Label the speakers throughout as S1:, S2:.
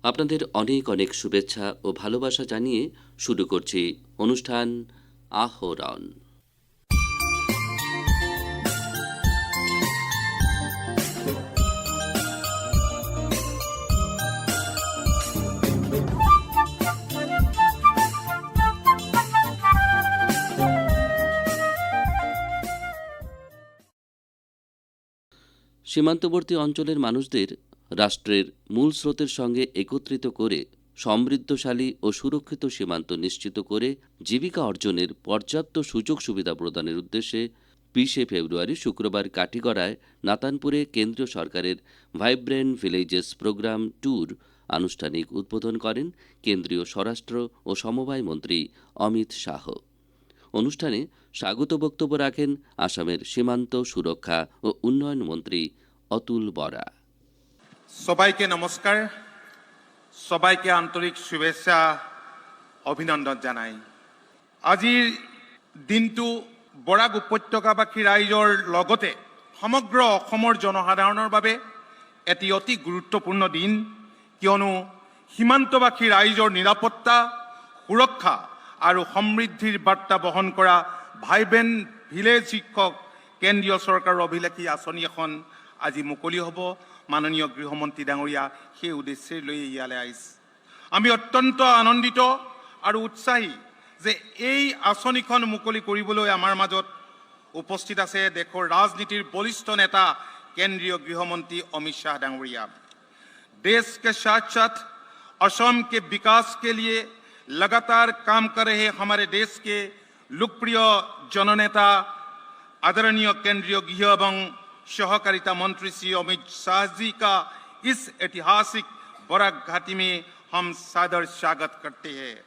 S1: আপনাদের অনেক অনেক শুভেচ্ছা ও ভালোবাসা জানিয়ে শুরু করছি অনুষ্ঠান আহরণ। সীমান্তবর্তী অঞ্চলের মানুষদের রাষ্ট্রের মূল স্রোতের সঙ্গে একত্রিত করে সমৃদ্ধশালী ও সুরক্ষিত সীমান্ত নিশ্চিত করে জীবিকা অর্জনের পর্যাপ্ত সুযোগ সুবিধা প্রদানের উদ্দেশ্যে 20শে ফেব্রুয়ারি শুক্রবার কাটিগড়ায় নাতানপুরে কেন্দ্রীয় সরকারের ভাইব্রেন্ট ভিলেজেস প্রোগ্রাম ট্যুর আনুষ্ঠানিক উদ্বোধন করেন কেন্দ্রীয় স্বরাষ্ট্র ও সমবায় মন্ত্রী অমিত শাহ। অনুষ্ঠানে স্বাগত বক্তব্য রাখেন আসামের সীমান্ত সুরক্ষা ও উন্নয়ন মন্ত্রী অতুল বরা।
S2: সবাইকে নমস্কার, সবাইকে আন্তরিক শুভেচ্ছা অভিনন্দন জানাই। আজিৰ দিনটো বৰাক উপত্যকাবাসী ৰাইজৰ লগতে সমগ্ৰ অসমৰ জনসাধাৰণৰ বাবে এটি অতি গুৰুত্বপূৰ্ণ দিন, কিয়নো সীমান্তবাসী ৰাইজৰ নিৰাপত্তা, সুৰক্ষা আৰু সমৃদ্ধিৰ বাৰ্তা বহন কৰা ভাইব্ৰেণ্ট ভিলেজ শীৰ্ষক কেন্দ্ৰীয় চৰকাৰৰ অভিলাষী আঁচনি এখন আজি মুকলি হ'ব। মাননীয় গৃহমন্ত্ৰী ডাঙৰীয়া সেই উদ্দেশ্যে লৈ ইয়ালৈ আহিছে। আমি অত্যন্ত আনন্দিত আৰু উৎসাহী যে এই আঁচনিখন মুকলি কৰিবলৈ আমাৰ মাজত উপস্থিত আছে দেশৰ ৰাজনীতিৰ বলিষ্ঠ নেতা কেন্দ্ৰীয় গৃহমন্ত্ৰী অমিত শাহ ডাঙৰীয়া। देश के साथ साथ असम के विकास के लिए लगातार काम कर रहे हमारे देश के लोकप्रिय जननेता आदरणीय केंद्रीय गृह एवं सहकारिता मंत्री श्री अमित शाह जी का इस ऐतिहासिक बराक घाटी में हम सादर स्वागत करते हैं।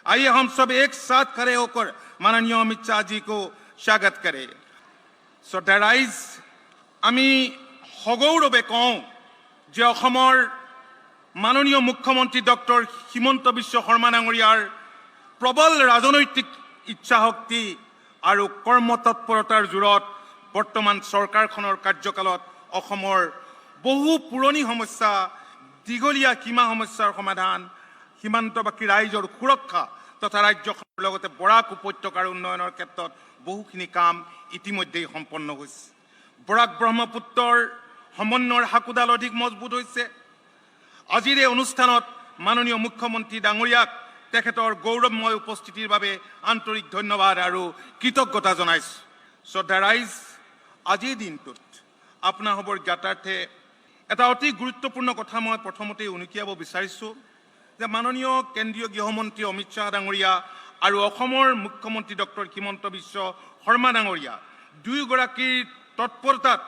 S2: आइए हम सब एक साथ खड़े होकर माननीय अमित शाह जी को स्वागत करें। सो राइज আমি সগৌৰৱে কওঁ যে অসমৰ মাননীয় মুখ্যমন্ত্ৰী ডক্টৰ হিমন্ত বিশ্ব শৰ্মা ডাঙৰীয়াৰ প্ৰবল ৰাজনৈতিক ইচ্ছাশক্তি আৰু কৰ্মতৎপৰতাৰ জোৰত বৰ্তমান চৰকাৰখনৰ কাৰ্যকালত অসমৰ বহু পুৰণি সমস্যা, দীঘলীয়া সীমা সমস্যাৰ সমাধান, সীমান্তবাসী ৰাইজৰ সুৰক্ষা তথা ৰাজ্যখনৰ লগতে বৰাক উপত্যকাৰ উন্নয়নৰ ক্ষেত্ৰত বহুখিনি কাম ইতিমধ্যেই সম্পন্ন হৈছে। বৰাক ব্ৰহ্মপুত্ৰৰ সমন্বয়ৰ হাকুডাল অধিক মজবুত হৈছে। আজিৰ এই অনুষ্ঠানত মাননীয় মুখ্যমন্ত্ৰী ডাঙৰীয়াক তেখেতৰ গৌৰৱময় উপস্থিতিৰ বাবে আন্তৰিক ধন্যবাদ আৰু কৃতজ্ঞতা জনাইছোঁ। শ্ৰদ্ধা ৰাইজ, আজিৰ দিনটোত আপোনাসৱৰ জ্ঞাতাৰ্থে এটা অতি গুৰুত্বপূৰ্ণ কথা মই প্ৰথমতেই উনুকিয়াব বিচাৰিছোঁ যে মাননীয় কেন্দ্ৰীয় গৃহমন্ত্ৰী অমিত শ্বাহ ডাঙৰীয়া আৰু অসমৰ মুখ্যমন্ত্ৰী ডক্টৰ হিমন্ত বিশ্ব শৰ্মা ডাঙৰীয়া দুয়োগৰাকীৰ তৎপৰতাত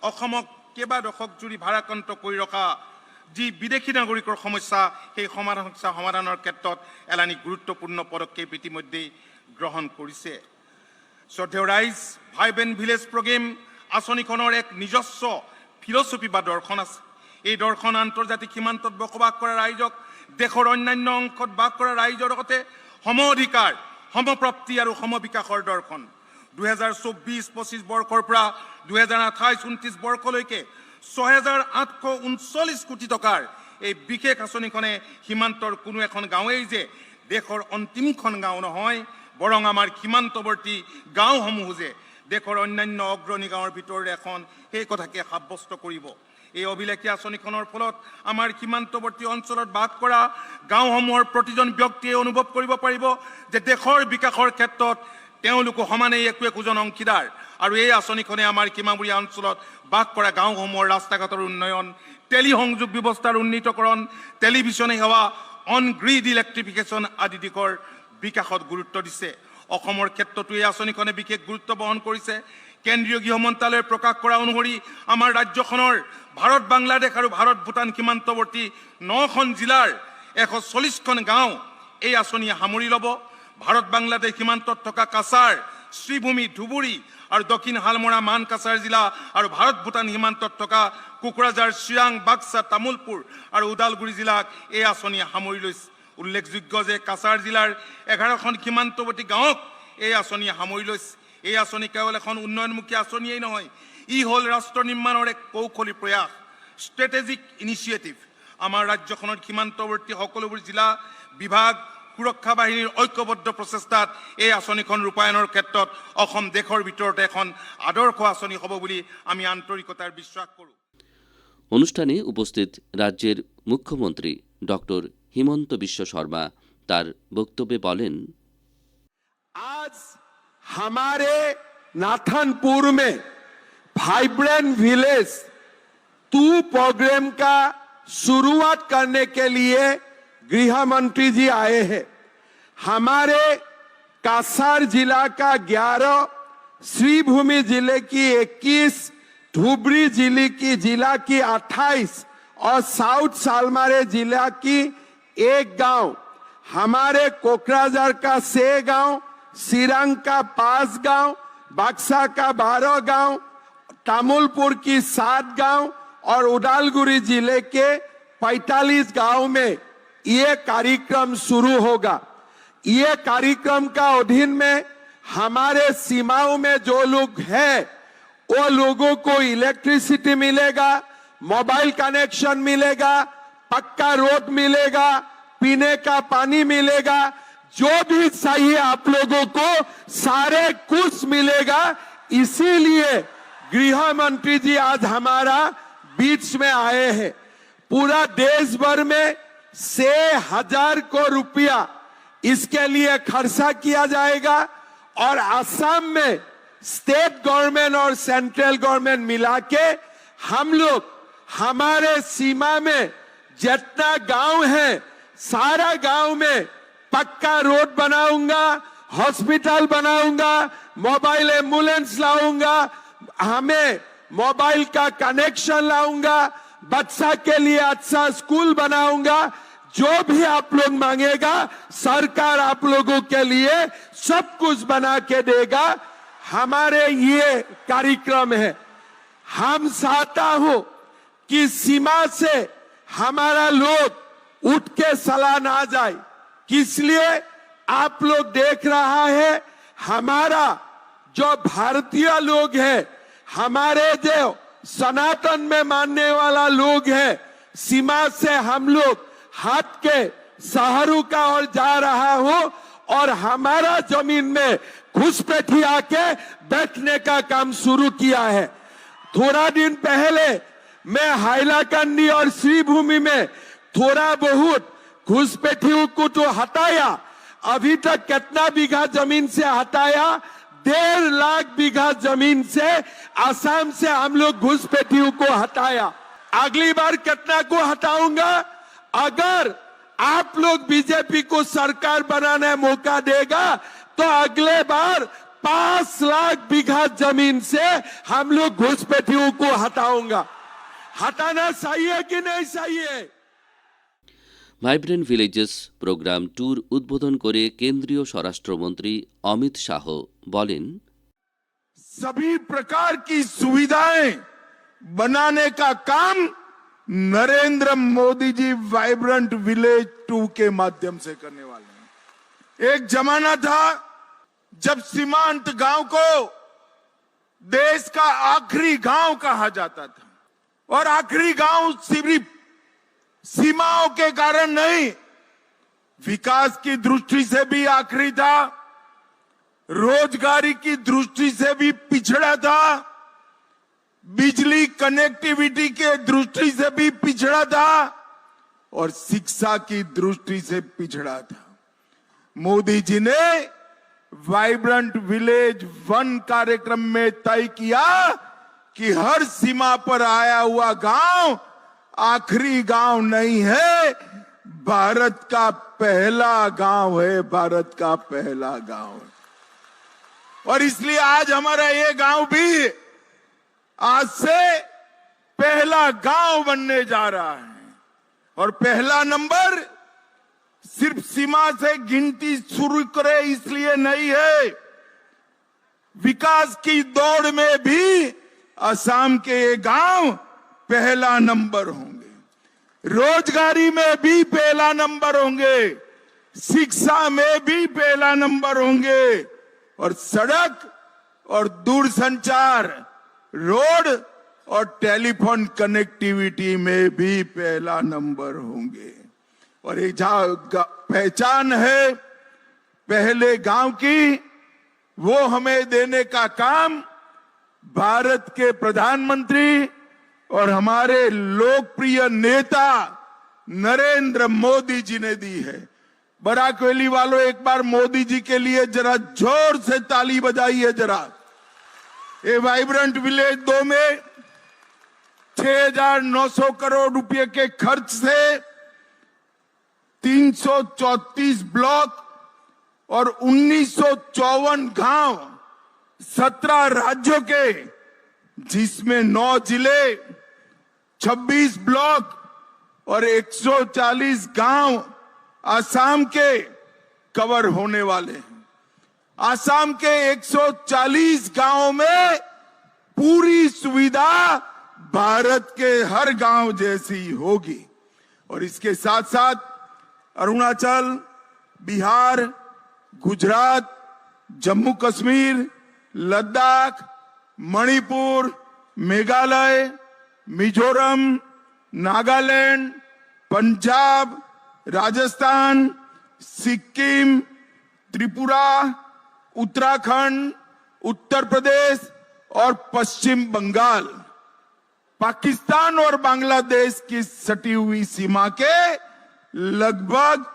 S2: অসমক কেইবা দশক জুৰি ভাৰাক্ৰান্ত কৰি ৰখা যি বিদেশী নাগৰিকৰ সমস্যা, সেই সমস্যা সমাধানৰ ক্ষেত্ৰত এলানি গুৰুত্বপূৰ্ণ পদক্ষেপ ইতিমধ্যেই গ্ৰহণ কৰিছে। শ্ৰদ্ধেয় ৰাইজ, ভাইব্ৰেণ্ট ভিলেজ প্ৰগ্ৰেম আঁচনিখনৰ এক নিজস্ব ফিলচফি বা দৰ্শন আছে। এই দৰ্শন আন্তৰ্জাতিক সীমান্তত বসবাস কৰা ৰাইজক দেশৰ অন্যান্য অংশত বাস কৰা ৰাইজৰ লগতে সম অধিকাৰ, সমপ্ৰাপ্তি আৰু সমবিকাশৰ দৰ্শন। 2024-25 বৰ্ষৰ পৰা 2028-29 বৰ্ষলৈকে 6,839 কোটি টকাৰ এই বিশেষ আঁচনিখনে সীমান্তৰ কোনো এখন গাঁৱেই যে দেশৰ অন্তিমখন গাঁও নহয়, বৰং আমাৰ সীমান্তৱৰ্তী গাঁওসমূহ যে দেশৰ অন্যান্য অগ্ৰণী গাঁৱৰ ভিতৰৰে এখন, সেই কথাকে সাব্যস্ত কৰিব। এই অভিলেখী আঁচনিখনৰ ফলত আমাৰ সীমান্তৱৰ্তী অঞ্চলত বাস কৰা গাঁওসমূহৰ প্ৰতিজন ব্যক্তিয়ে অনুভৱ কৰিব পাৰিব যে দেশৰ বিকাশৰ ক্ষেত্ৰত তেওঁলোকো সমানেই একোজন অংশীদাৰ। আৰু এই আঁচনিখনে আমাৰ সীমামূৰীয়া অঞ্চলত বাস কৰা গাঁওসমূহৰ ৰাস্তা ঘাটৰ উন্নয়ন, টেলিসংযোগ ব্যৱস্থাৰ উন্নীতকৰণ, টেলিভিছন সেৱা, অন গ্ৰীড ইলেক্ট্ৰিফিকেশ্যন আদি দিশৰ বিকাশত গুৰুত্ব দিছে। অসমৰ ক্ষেত্ৰতো এই আঁচনিখনে বিশেষ গুৰুত্ব বহন কৰিছে। কেন্দ্ৰীয় গৃহ মন্ত্ৰালয়ে প্ৰকাশ কৰা অনুসৰি আমাৰ ৰাজ্যখনৰ ভাৰত বাংলাদেশ আৰু ভাৰত ভূটান সীমান্তৱৰ্তী 9খন জিলাৰ 140খন গাঁও এই আঁচনিয়ে সামৰি ল'ব। ভাৰত বাংলাদেশ সীমান্তত থকা কাছাৰ, শ্ৰীভূমি, ধুবুৰী আৰু দক্ষিণ হালমৰা, মানকাছাৰ জিলা আৰু ভাৰত ভূটান সীমান্তত থকা কোকৰাঝাৰ, চিৰাং, বাক্সা, তামুলপুৰ আৰু ওদালগুৰি জিলাক এই আঁচনিয়ে সামৰি লৈছে। উল্লেখযোগ্য যে কাছাৰ জিলাৰ 11খন সীমান্তৱৰ্তী গাঁৱক এই আঁচনিয়ে সামৰি লৈছে। এই আঁচনি কেৱল এখন উন্নয়নমুখী আঁচনিয়েই নহয়, ই হ'ল ৰাষ্ট্ৰ নিৰ্মাণৰ এক কৌশলী প্ৰয়াস, ষ্ট্ৰেটেজিক ইনিচিয়েটিভ। আমাৰ ৰাজ্যখনৰ সীমান্তৱৰ্তী সকলোবোৰ জিলা বিভাগ সুৰক্ষা বাহিনীৰ ঐক্যবদ্ধ প্ৰচেষ্টাত এই আঁচনিখন ৰূপায়ণৰ ক্ষেত্ৰত অসম দেশৰ ভিতৰতে এখন আদৰ্শ আঁচনি হ'ব বুলি আমি আন্তৰিকতাৰ বিশ্বাস কৰোঁ।
S1: অনুষ্ঠানে উপস্থিত রাজ্যের মুখ্যমন্ত্রী ডক্টর হিমন্ত বিশ্ব শর্মা তার বক্তব্যে বলেন,
S3: आज हमारे नाथनपुर में वाइब्रेंट विलेज 2 प्रोग्राम का शुरुआत करने के लिए गृह मंत्री जी आए हैं। हमारे कासार जिला का 11, श्रीभूमि जिले की 21, धुबरी जिला की 28 और साउथ सालमारे जिला की 1 गांव, हमारे कोकराझार का 6 गांव, सिरंग का 5 गांव, बक्सा का 12 गांव, तामुलपुर की 7 गांव और उदालगुरी जिले के 45 गांव में ये कार्यक्रम शुरू होगा। ये कार्यक्रम का अधीन में हमारे सीमाओं में जो लोग हैं वो लोगों को इलेक्ट्रिसिटी मिलेगा, मोबाइल कनेक्शन मिलेगा, पक्का रोड मिलेगा, पीने का पानी मिलेगा, जो भी चाहिए आप लोगों को सारे कुछ मिलेगा। इसीलिए गृह मंत्री जी आज हमारा बीच में आए हैं। पूरा देश भर में 6,000 करोड़ रुपया इसके लिए खर्चा किया जाएगा और असम में स्टेट गवर्नमेंट और सेंट्रल गवर्नमेंट मिला के हम लोग हमारे सीमा में जितना गांव है सारा गांव में पक्का रोड बनाऊंगा, हॉस्पिटल बनाऊंगा, मोबाइल एम्बुलेंस लाऊंगा, हमें मोबाइल का कनेक्शन लाऊंगा, बच्चा के लिए अच्छा स्कूल बनाऊंगा। जो भी आप लोग मांगेगा सरकार आप लोगों के लिए सब कुछ बना के देगा। हमारे ये कार्यक्रम है। हम चाहता हूं कि सीमा से हमारा लोग उठ के चला ना जाए, इसलिए आप लोग देख रहा है हमारा जो भारतीय लोग है, हमारे जो सनातन में मानने वाला लोग है, सीमा से हम लोग हाथ के शहरों का ओर जा रहा हो और हमारा जमीन में घुसपैठी आके बैठने का काम शुरू किया है। थोड़ा दिन पहले मैं हाइलाकंडी और श्रीभूमि में थोड़ा बहुत घुसपैठियों को तो हटाया। अभी तक कितना बीघा जमीन से हटाया? 1.5 लाख बीघा जमीन से असम से हम लोग घुसपैठियों को हटाया। अगली बार कितना को हटाऊंगा? अगर आप लोग बीजेपी को सरकार बनाने मौका देगा तो अगले बार 5 लाख बीघा जमीन से हम लोग घुसपैठियों को हटाऊंगा। हटाना चाहिए कि नहीं चाहिए?
S1: ভাইব্রেন্ট ভিলেজেস প্রোগ্রাম ট্যুর উদ্বোধন করে কেন্দ্রীয় স্বরাষ্ট্রমন্ত্রী অমিত শাহ বলেন,
S3: सभी प्रकार की सुविधाएं बनाने का काम नरेंद्र मोदी जी वाइब्रेंट विलेज 2 के माध्यम से करने वाले हैं। एक जमाना था जब सीमांत गांव को देश का आखिरी गांव कहा जाता था और आखिरी गांव सिर्फ सीमाओं के कारण नहीं, विकास की दृष्टि से भी आखिरी था, रोजगारी की दृष्टि से भी पिछड़ा था, बिजली कनेक्टिविटी के दृष्टि से भी पिछड़ा था और शिक्षा की दृष्टि से पिछड़ा था। मोदी जी ने वाइब्रेंट विलेज 1 कार्यक्रम में तय किया कि हर सीमा पर आया हुआ गांव आखिरी गांव नहीं है, भारत का पहला गांव है, भारत का पहला गांव है। और इसलिए आज हमारा ये गांव भी आज से पहला गांव बनने जा रहा है। और पहला नंबर सिर्फ सीमा से गिनती शुरू करे इसलिए नहीं है, विकास की दौड़ में भी असम के ये गांव पहला नंबर होंगे, रोजगारी में भी पहला नंबर होंगे, शिक्षा में भी पहला नंबर होंगे और सड़क और दूरसंचार रोड और टेलीफोन कनेक्टिविटी में भी पहला नंबर होंगे। और एक पहचान है पहले गांव की, वो हमें देने का काम भारत के प्रधानमंत्री और हमारे लोकप्रिय नेता नरेंद्र मोदी जी ने दी है। बराक वैली वालों, एक बार मोदी जी के लिए जरा जोर से ताली बजाइए जरा। ये वाइब्रेंट विलेज 2 में 6,900 करोड़ रुपए के खर्च से 334 ब्लॉक और 1954 गांव 17 राज्यों के, जिसमें 9 जिले, 26 ब्लॉक और 140 गांव आसाम के कवर होने वाले हैं। आसाम के 140 गांवों में पूरी सुविधा भारत के हर गांव जैसी होगी। और इसके साथ साथ अरुणाचल, बिहार, गुजरात, जम्मू कश्मीर, लद्दाख, मणिपुर, मेघालय, मिजोरम, नागालैंड, पंजाब, राजस्थान, सिक्किम, त्रिपुरा, उत्तराखंड, उत्तर प्रदेश और पश्चिम बंगाल, पाकिस्तान और बांग्लादेश की सटी हुई सीमा के लगभग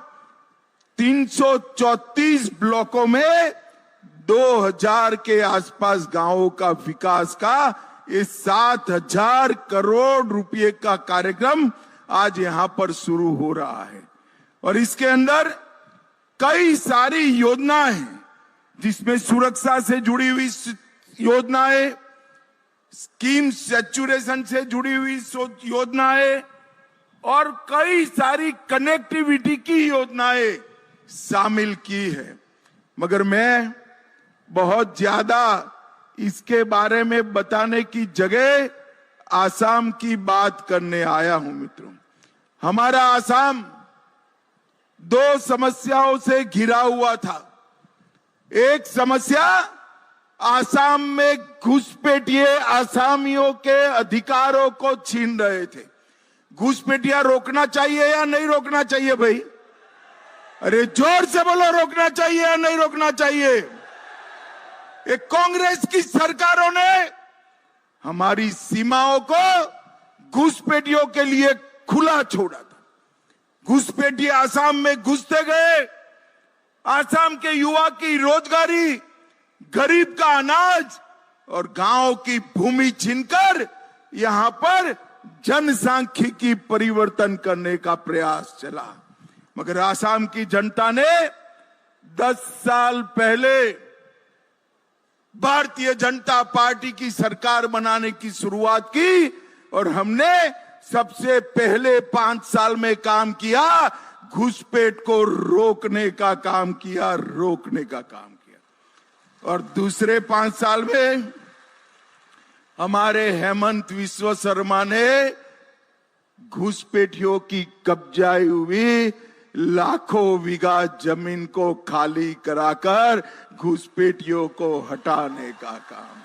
S3: 334 ब्लॉकों में 2000 के आसपास गांवों का विकास का इस 7,000 करोड़ रुपए का कार्यक्रम आज यहां पर शुरू हो रहा है। और इसके अंदर कई सारी योजनाएं हैं, जिसमें सुरक्षा से जुड़ी हुई योजनाएं, स्कीम सैचुरेशन से जुड़ी हुई योजनाएं और कई सारी कनेक्टिविटी की योजनाएं शामिल की है। मगर मैं बहुत ज्यादा इसके बारे में बताने की जगह आसाम की बात करने आया हूं। मित्रों, हमारा आसाम 2 समस्याओं से घिरा हुआ था। एक समस्या, आसाम में घुसपैठिए आसामियों के अधिकारों को छीन रहे थे। घुसपैठिया रोकना चाहिए या नहीं रोकना चाहिए भाई? अरे जोर से बोलो, रोकना चाहिए या नहीं रोकना चाहिए? एक कांग्रेस की सरकारों ने हमारी सीमाओं को घुसपैठियों के लिए खुला छोड़ा था। घुसपैठी आसाम में घुसते गए, आसाम के युवा की रोजगारी, गरीब का अनाज और गांव की भूमि छीनकर यहां पर जनसांख्यिकी परिवर्तन करने का प्रयास चला। मगर आसाम की जनता ने 10 साल पहले भारतीय जनता पार्टी की सरकार बनाने की शुरुआत की और हमने सबसे पहले 5 साल में काम किया, घुसपैठ को रोकने का काम किया, और दूसरे 5 साल में हमारे हेमंत विश्व शर्मा ने घुसपैठियों की कब्जाई हुई लाखों बीघा जमीन को खाली कराकर घुसपैठियों को हटाने का काम।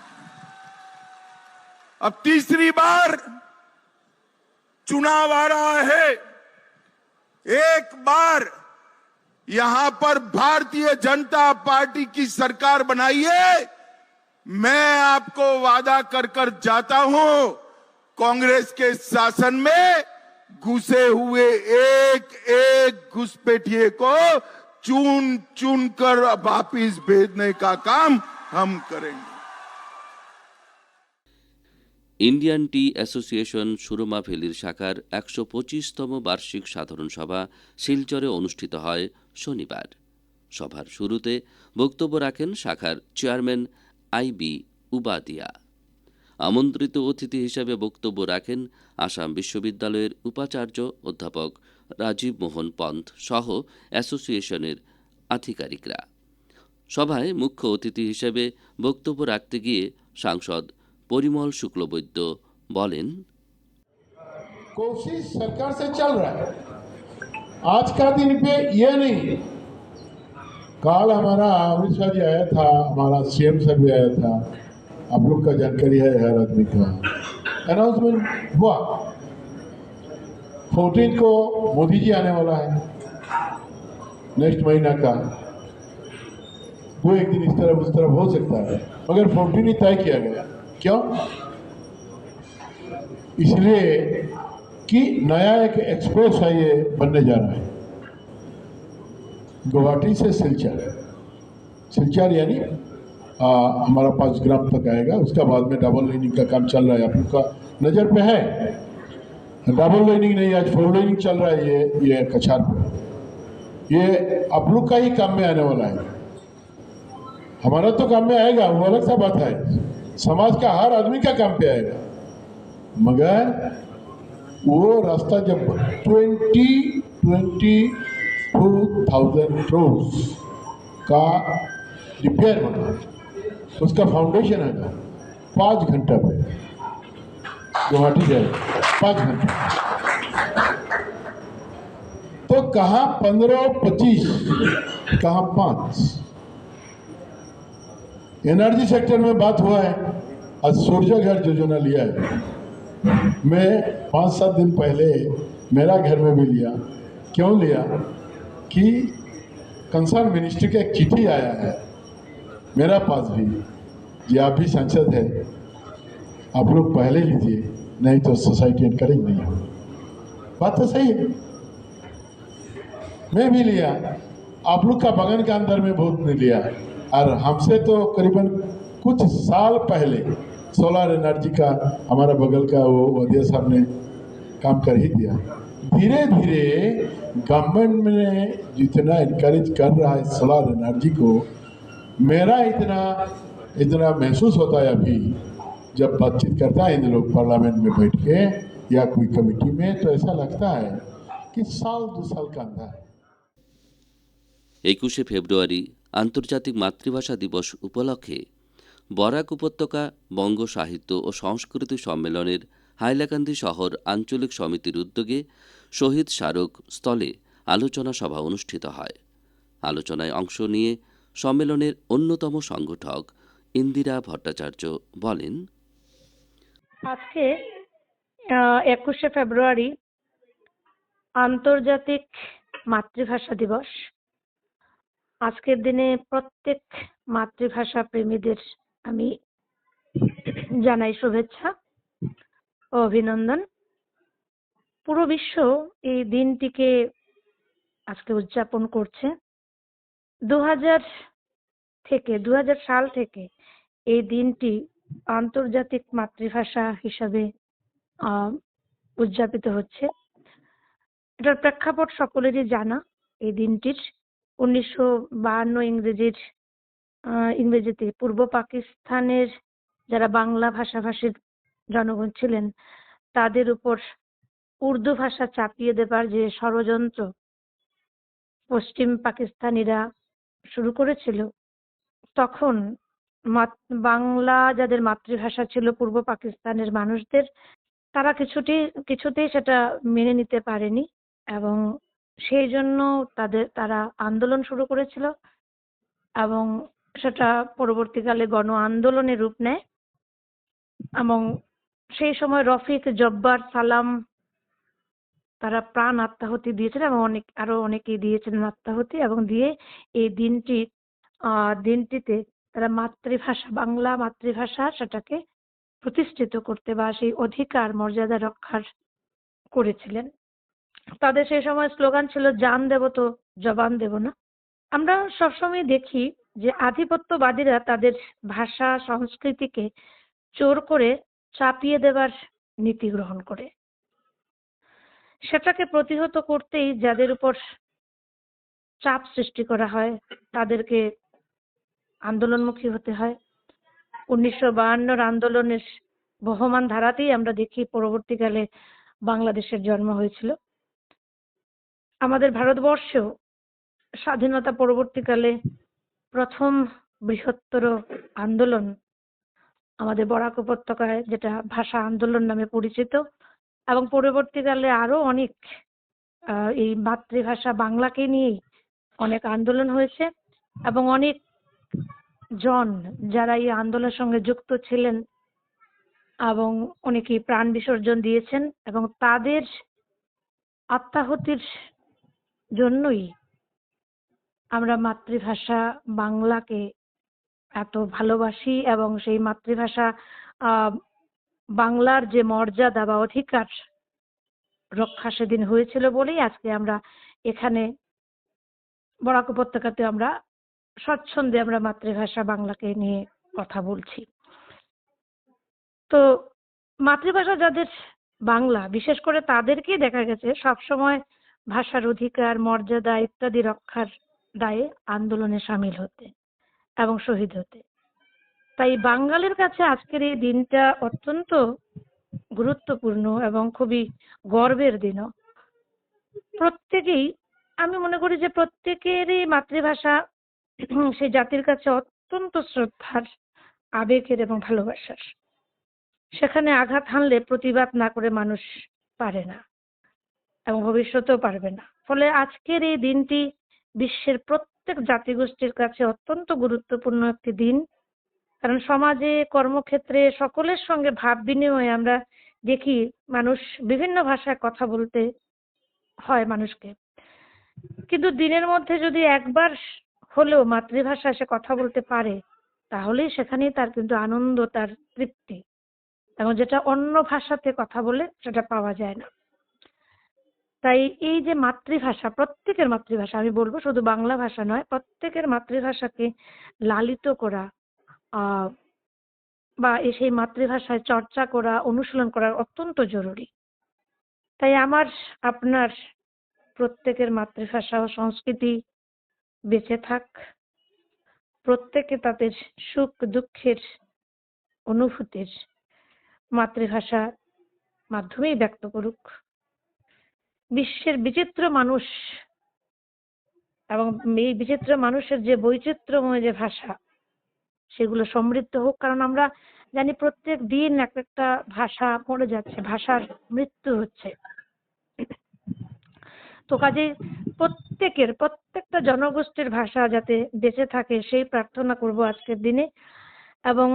S3: अब तीसरी बार चुनाव आ रहा है। एक बार यहां पर भारतीय जनता पार्टी की सरकार बनाइए, मैं आपको वादा कर कर जाता हूं, कांग्रेस के शासन में घुसे हुए एक एक घुसपैठिए को चुन चुन कर वापिस भेजने का काम हम करेंगे।
S1: ইন্ডিয়ান টি অ্যাসোসিয়েশন সুরমা ভ্যালির শাখার 125তম বার্ষিক সাধারণ সভা শিলচরে অনুষ্ঠিত হয় শনিবার। সভার শুরুতে বক্তব্য রাখেন শাখার চেয়ারম্যান আইবি উবাদিয়া। আমন্ত্রিত অতিথি হিসেবে বক্তব্য রাখেন আসাম বিশ্ববিদ্যালয়ের উপাচার্য অধ্যাপক রাজীব মোহন পন্থ সহ অ্যাসোসিয়েশনের আধিকারিকরা। সভায় মুখ্য অতিথি হিসেবে বক্তব্য রাখতে গিয়ে সাংসদ परिमल शुक्लबैद्य बोलें,
S4: कोशिश सरकार से चल रहा है। आज का दिन पे ये नहीं, कल हमारा अमित शाह जी आया था, हमारा सीएम साहब भी आया था, आप लोग का जानकारी है हर आदमी का। अनाउंसमेंट हुआ 14 को मोदी जी आने वाला है नेक्स्ट महीना का। वो एक दिन इस तरफ उस तरफ हो सकता है, मगर 14 ही तय किया गया। क्यों? इसलिए कि नया एक एक्सप्रेस हाईवे बनने जा रहा है गुवाहाटी से सिलचर। सिलचर यानी हमारा 5 ग्राम तक आएगा, उसका बाद में डबल लाइनिंग का काम चल रहा है, आप लोग का नज़र पे है। डबल लाइनिंग नहीं, आज 4 लाइनिंग चल रहा है ये कछार पे। ये आप लोग का ही काम में आने वाला है, हमारा तो काम में आएगा, वो अलग सा बात है। समाज का हर आदमी का काम पे आएगा, मगर वो रास्ता जब 22,000 करोड़ का रिपेयर बना, उसका फाउंडेशन आएगा 5 घंटा पे गुवाहाटी जाएगा, 5 घंटा। तो कहाँ 15-25, कहाँ 5। एनर्जी सेक्टर में बात हुआ है, आज सूर्य घर योजना लिया है। मैं 5-7 दिन पहले मेरा घर में भी लिया। क्यों लिया? कि कंसर्न मिनिस्ट्री का एक चिट्ठी आया है मेरा पास भी, ये आप भी सांसद है, आप लोग पहले लीजिए, नहीं तो सोसाइटी एनकरेज नहीं हो। बात तो सही है, मैं भी लिया, आप लोग का बगन के अंदर में बहुत नहीं लिया। और हमसे तो करीबन कुछ साल पहले सोलर एनर्जी का हमारा बगल का वो वजिया साहब ने काम कर ही दिया। धीरे धीरे गवर्नमेंट ने जितना इनकरेज कर रहा है सोलर एनर्जी को, मेरा इतना महसूस होता है अभी जब बातचीत करता है इन लोग पार्लियामेंट में बैठ के या कोई कमेटी में, तो ऐसा लगता है कि 1-2 साल का अंदर है।
S1: 21শে ফেব্রুয়ারি আন্তর্জাতিক মাতৃভাষা দিবস উপলক্ষে বরাক উপত্যকা বঙ্গ সাহিত্য ও সংস্কৃতি সম্মেলনের হাইলাকান্দি শহর আঞ্চলিক সমিতির উদ্যোগে শহীদ স্মারক স্থলে আলোচনা সভা অনুষ্ঠিত হয়। আলোচনায় অংশ নিয়ে সম্মেলনের অন্যতম সংগঠক ইন্দিরা ভট্টাচার্য বলেন,
S5: আজকে 21শে ফেব্রুয়ারি আন্তর্জাতিক মাতৃভাষা দিবস। আজকের দিনে প্রত্যেক মাতৃভাষা প্রেমীদের আমি জানাই শুভেচ্ছা ও অভিনন্দন। পুরো বিশ্ব এই দিনটিকে আজকে উদযাপন করছে। 2000 সাল থেকে এই দিনটি আন্তর্জাতিক মাতৃভাষা হিসাবে উদযাপিত হচ্ছে। এটার প্রেক্ষাপট সকলেরই জানা। এই দিনটির 1952 ইংরেজিতে পূর্ব পাকিস্তানের যারা বাংলা ভাষাভাষীর জনগণ ছিলেন তাদের উপর উর্দু ভাষা চাপিয়ে দেবার যে ষড়যন্ত্র পশ্চিম পাকিস্তানিরা শুরু করেছিল, তখন বাংলা যাদের মাতৃভাষা ছিল পূর্ব পাকিস্তানের মানুষদের, তারা কিছুতেই সেটা মেনে নিতে পারেনি এবং সেই জন্য তারা আন্দোলন শুরু করেছিল এবং সেটা পরবর্তীকালে গণ আন্দোলনের রূপ নেয়। এবং সেই সময় রফিক, জব্বার, সালাম তারা প্রাণ আত্মাহুতি দিয়েছিলেন এবং আরো অনেকেই দিয়েছিলেন আত্মাহুতি, এবং দিয়ে এই দিনটিতে তারা মাতৃভাষা, বাংলা মাতৃভাষা সেটাকে প্রতিষ্ঠিত করতে বা সেই অধিকার মর্যাদা রক্ষার করেছিলেন। তাদের সেই সময় স্লোগান ছিল, জান দেব তো জবান দেব না। আমরা সবসময় দেখি যে আধিপত্যবাদীরা তাদের ভাষা সংস্কৃতিকে জোর করে চাপিয়ে দেবার নীতি গ্রহণ করে। সেটাকে প্রতিহত করতেই যাদের উপর চাপ সৃষ্টি করা হয় তাদেরকে আন্দোলনমুখী হতে হয়। 1952 আন্দোলনের বহমান ধারাতেই আমরা দেখি পরবর্তীকালে বাংলাদেশের জন্ম হয়েছিল। আমাদের ভারতবর্ষেও স্বাধীনতা পরবর্তীকালে প্রথম বৃহত্তর আন্দোলন আমাদের বরাক উপত্যকায়, যেটা ভাষা আন্দোলন নামে পরিচিত, এবং পরবর্তীকালে আরো অনেক এই মাতৃভাষা বাংলাকে নিয়েই অনেক আন্দোলন হয়েছে এবং অনেক জন যারা এই আন্দোলনের সঙ্গে যুক্ত ছিলেন এবং অনেকেই প্রাণ বিসর্জন দিয়েছেন এবং তাদের আত্মাহুতির জন্যই আমরা মাতৃভাষা বাংলাকে এত ভালোবাসি এবং সেই মাতৃভাষা আহ, বাংলার যে মর্যাদা বা অধিকার রক্ষা সেদিন হয়েছিল বলেই আজকে আমরা এখানে বরাক উপত্যকাতে আমরা স্বচ্ছন্দে আমরা মাতৃভাষা বাংলাকে নিয়ে কথা বলছি। তো মাতৃভাষা যাদের বাংলা, বিশেষ করে তাদেরকেই দেখা গেছে সবসময় ভাষার অধিকার, মর্যাদা ইত্যাদি রক্ষার দায়ে আন্দোলনে সামিল হতে এবং শহীদ হতে। তাই বাঙালির কাছে আজকের এই দিনটা অত্যন্ত গুরুত্বপূর্ণ এবং খুবই গর্বের দিনও। প্রত্যেকেই, আমি মনে করি যে প্রত্যেকেরই মাতৃভাষা সেই জাতির কাছে অত্যন্ত শ্রদ্ধার, আবেগের এবং ভালোবাসার। সেখানে আঘাত হানলে প্রতিবাদ না করে মানুষ পারে না এবং ভবিষ্যতেও পারবে না। ফলে আজকের এই দিনটি বিশ্বের প্রত্যেক জাতিগোষ্ঠীর কাছে অত্যন্ত গুরুত্বপূর্ণ একটি দিন। কারণ সমাজে, কর্মক্ষেত্রে সকলের সঙ্গে ভাব বিনিময়ে আমরা দেখি মানুষ বিভিন্ন ভাষায় কথা বলতে হয় মানুষকে, কিন্তু দিনের মধ্যে যদি একবার হলেও মাতৃভাষায় সে কথা বলতে পারে তাহলেই সেখানেই তার কিন্তু আনন্দ, তার তৃপ্তি, এবং যেটা অন্য ভাষাতে কথা বলে সেটা পাওয়া যায় না। তাই এই যে মাতৃভাষা, প্রত্যেকের মাতৃভাষা, আমি বলবো শুধু বাংলা ভাষা নয়, প্রত্যেকের মাতৃভাষাকে লালিত করা বা সেই মাতৃভাষায় চর্চা করা, অনুশীলন করা অত্যন্ত জরুরি। তাই আমার, আপনার প্রত্যেকের মাতৃভাষা ও সংস্কৃতি বেঁচে থাক, প্রত্যেকে তাদের সুখ দুঃখের অনুভূতির মাতৃভাষার মাধ্যমেই ব্যক্ত করুক। বিশ্বের বিচিত্র মানুষ এবং এই বিচিত্র মানুষের যে বৈচিত্র্যময় যে ভাষা, সেগুলো সমৃদ্ধ হোক। কারণ আমরা জানি প্রত্যেক দিন এক একটা ভাষা মরে যাচ্ছে, ভাষার মৃত্যু হচ্ছে। তো কাজেই প্রত্যেকটা জনগোষ্ঠীর ভাষা যাতে বেঁচে থাকে সেই প্রার্থনা করব আজকের দিনে। এবং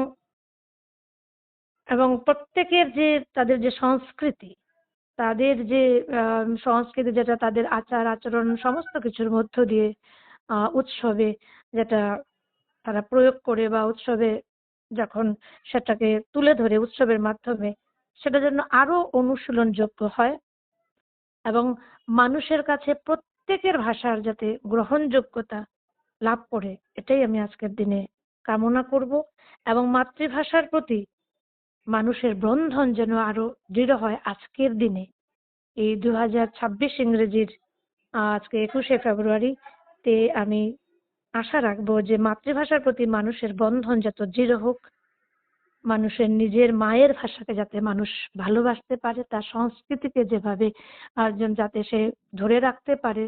S5: এবং প্রত্যেকের যে তাদের যে সংস্কৃতি, তাদের যে সংস্কৃতি, যেটা তাদের আচার আচরণ সমস্ত কিছুর মধ্য দিয়ে উৎসবে যেটা তারা প্রয়োগ করে বা উৎসবে যখন সেটাকে তুলে ধরে উৎসবের মাধ্যমে, সেটা যেন আরো অনুশীলনযোগ্য হয় এবং মানুষের কাছে প্রত্যেকের ভাষার যাতে গ্রহণযোগ্যতা লাভ করে, এটাই আমি আজকের দিনে কামনা করব। এবং মাতৃভাষার প্রতি মানুষের বন্ধন যেন আরো দৃঢ় হয় আজকের দিনে, এই 2026 ইংরেজির আজকে 21শে ফেব্রুয়ারি তে আমি আশা রাখবো যে মাতৃভাষার প্রতি মানুষের বন্ধন যত দৃঢ় হোক, মানুষের নিজের মায়ের ভাষাকে যাতে মানুষ ভালোবাসতে পারে, তার সংস্কৃতিকে যেভাবে যাতে সে ধরে রাখতে পারে,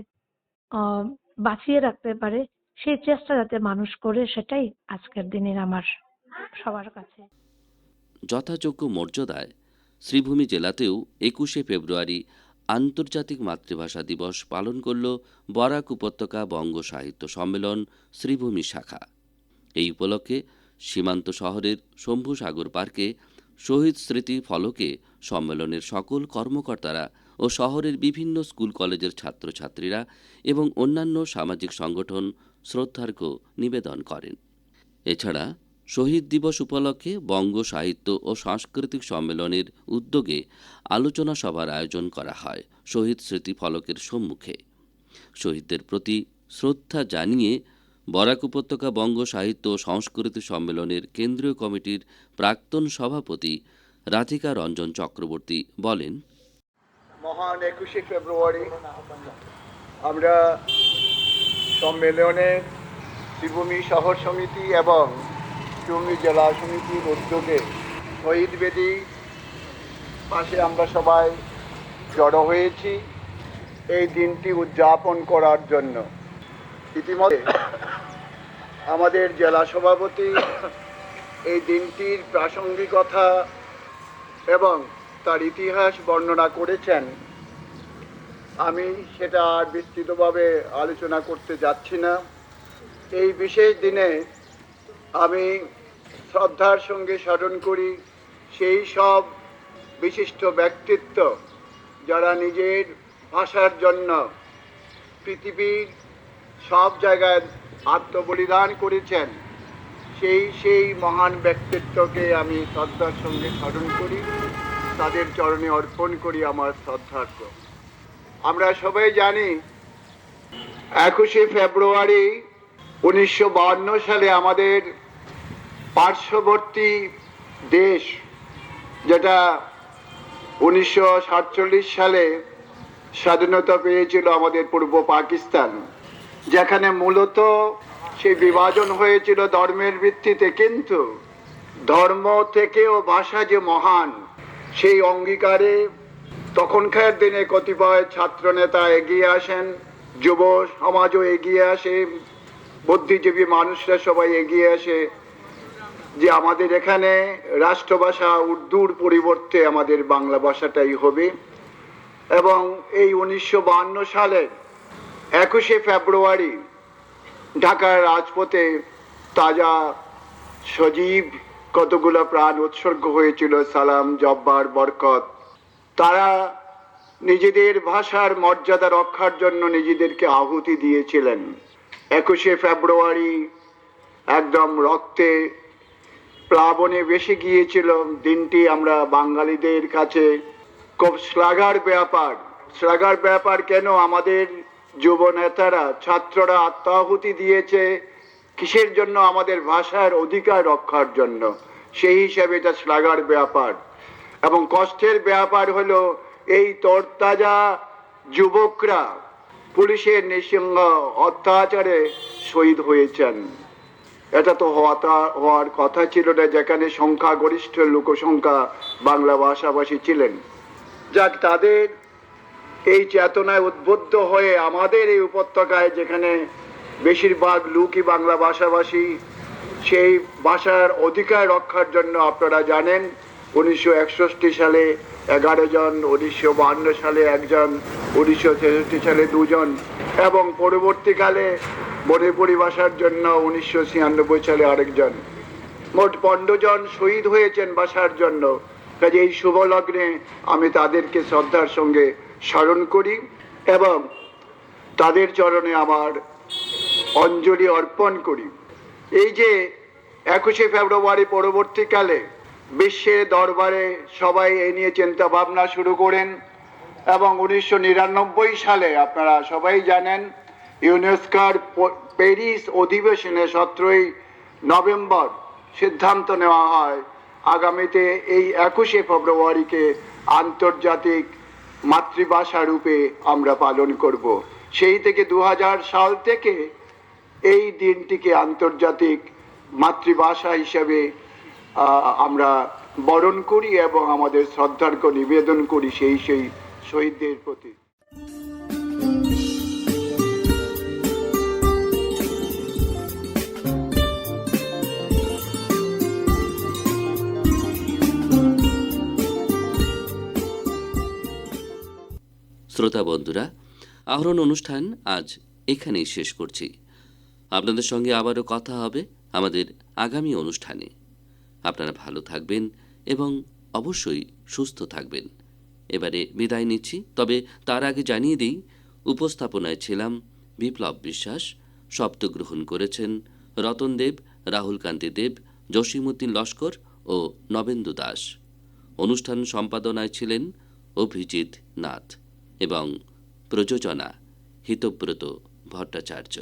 S5: বাঁচিয়ে রাখতে পারে, সেই চেষ্টা যাতে মানুষ করে, সেটাই আজকের দিনের আমার সবার কাছে।
S1: যথাযোগ্য মর্যাদায় শ্রীভূমি জেলাতেও 21শে ফেব্রুয়ারি আন্তর্জাতিক মাতৃভাষা দিবস পালন করল বরাক উপত্যকা বঙ্গ সাহিত্য সম্মেলন শ্রীভূমি শাখা। এই উপলক্ষে সীমান্ত শহরের শম্ভু সাগর পার্কে শহীদ স্মৃতি ফলকে সম্মেলনের সকল কর্মকর্তারা ও শহরের বিভিন্ন স্কুল কলেজের ছাত্রছাত্রীরা এবং অন্যান্য সামাজিক সংগঠন শ্রদ্ধার্ঘ্য নিবেদন করেন। এছাড়া শহীদ দিবস উপলক্ষে বঙ্গ সাহিত্য ও সাংস্কৃতিক সম্মেলনের উদ্যোগে আলোচনা সভার আয়োজন করা হয় শহীদ স্মৃতি ফলকের সম্মুখে। শহীদদের প্রতি শ্রদ্ধা জানিয়ে বরাক উপত্যকা বঙ্গ সাহিত্য ও সংস্কৃতি সম্মেলনের কেন্দ্রীয় কমিটির প্রাক্তন সভাপতি রাধিকা রঞ্জন চক্রবর্তী বলেন,
S6: মহান 21শে ফেব্রুয়ারি আমরা সম্মেলনে শ্রীভূমি শহর সমিতি এবং শ্রীভূমি জেলা সমিতির উদ্যোগে শহীদ বেদি পাশে আমরা সবাই জড়ো হয়েছি এই দিনটি উদযাপন করার জন্য। ইতিমধ্যে আমাদের জেলা সভাপতি এই দিনটির প্রাসঙ্গিকতা এবং তার ইতিহাস বর্ণনা করেছেন। আমি সেটা আর বিস্তৃতভাবে আলোচনা করতে যাচ্ছি না। এই বিশেষ দিনে আমি শ্রদ্ধার সঙ্গে স্মরণ করি সেই সব বিশিষ্ট ব্যক্তিত্ব যারা নিজের ভাষার জন্য পৃথিবীর সব জায়গায় আত্মবলিদান করেছেন, সেই মহান ব্যক্তিত্বকে আমি শ্রদ্ধার সঙ্গে স্মরণ করি, তাদের চরণে অর্পণ করি আমার শ্রদ্ধার্ঘ্য। আমরা সবাই জানি 21শে ফেব্রুয়ারি 1952 সালে আমাদের পার্শ্ববর্তী দেশ, যেটা 1947 সালে স্বাধীনতা পেয়েছিল, আমাদের পূর্ব পাকিস্তান, যেখানে মূলত সেই বিভাজন হয়েছিল ধর্মের ভিত্তিতে, কিন্তু ধর্ম থেকেও ভাষা যে মহান, সেই অঙ্গীকারে তখনকার দিনে কতিপয় ছাত্র নেতা এগিয়ে আসেন, যুব সমাজও এগিয়ে আসে, বুদ্ধিজীবী মানুষরা সবাই এগিয়ে আসে যে আমাদের এখানে রাষ্ট্রভাষা উর্দুর পরিবর্তে আমাদের বাংলা ভাষাটাই হবে। এবং এই 1952 সালের 21শে ফেব্রুয়ারি ঢাকার রাজপথে তাজা সজীব কতগুলো প্রাণ উৎসর্গ হয়েছিল, সালাম, জব্বার, বরকত। তারা নিজেদের ভাষার মর্যাদা রক্ষার জন্য নিজেদেরকে আহুতি দিয়েছিলেন। 21শে ফেব্রুয়ারি একদম রক্তে প্লাবনে ভেসে গিয়েছিল। দিনটি আমরা বাঙালিদের কাছে খুব শ্লাঘার ব্যাপার। কেন আমাদের যুব নেতারা, ছাত্ররা আত্মাহুতি দিয়েছে কিসের জন্য? আমাদের ভাষার অধিকার রক্ষার জন্য। সেই হিসাবে এটা শ্লাঘার ব্যাপার। এবং কষ্টের ব্যাপার হলো এই তরতাজা যুবকরা পুলিশের নৃশংস অত্যাচারে শহীদ হয়েছেন। এটা তো হওয়ার কথা ছিল না, যেখানে সংখ্যাগরিষ্ঠ লোকসংখ্যা বাংলা ভাষাভাষী ছিলেন। যাক, তাদের এই চেতনায় উদ্বুদ্ধ হয়ে আমাদের এই উপত্যকায়, যেখানে বেশিরভাগ লোকই বাংলা ভাষাভাষী, সেই ভাষার অধিকার রক্ষার জন্য আপনারা জানেন 1961 সালে 11 জন, 1952 সালে 1 জন, 1963 সালে 2 জন, এবং পরবর্তীকালে মণিপুরি ভাষার জন্য 1996 সালে আরেকজন। মোট 15 জন শহীদ হয়েছেন ভাষার জন্য। কাজে এই শুভ লগ্নে আমি তাদেরকে শ্রদ্ধার সঙ্গে স্মরণ করি এবং তাদের চরণে আমার অঞ্জলি অর্পণ করি। এই যে 21শে ফেব্রুয়ারি পরবর্তীকালে বিশ্বের দরবারে সবাই এই নিয়ে চিন্তা ভাবনা শুরু করেন এবং 1999 সালে আপনারা সবাই জানেন ইউনেস্কোর প্যারিস অধিবেশনে 17ই নভেম্বর সিদ্ধান্ত নেওয়া হয় আগামীতে এই 21শে ফেব্রুয়ারিকে আন্তর্জাতিক মাতৃভাষা রূপে আমরা পালন করব। সেই থেকে 2000 সাল থেকে এই দিনটিকে আন্তর্জাতিক মাতৃভাষা হিসেবে আমরা বরণ করি এবং আমাদের শ্রদ্ধার্ঘ্য নিবেদন করি সেই শহীদদের প্রতি।
S1: শ্রোতা বন্ধুরা, আহরণ অনুষ্ঠান আজ এখানেই শেষ করছি। আপনাদের সঙ্গে আবারও কথা হবে আমাদের আগামী অনুষ্ঠানে। আপনারা ভালো থাকবেন এবং অবশ্যই সুস্থ থাকবেন। এবারে বিদায় নিচ্ছি, তবে তার আগে জানিয়ে দিই, উপস্থাপনায় ছিলাম বিপ্লব বিশ্বাস, শব্দগ্রহণ করেছেন রতন দেব, রাহুল কান্তি দেব, জসিমউদ্দিন লস্কর ও নবেন্দু দাস। অনুষ্ঠান সম্পাদনায় ছিলেন অভিজিৎ নাথ এবং প্রযোজনা হিতব্রত ভট্টাচার্য।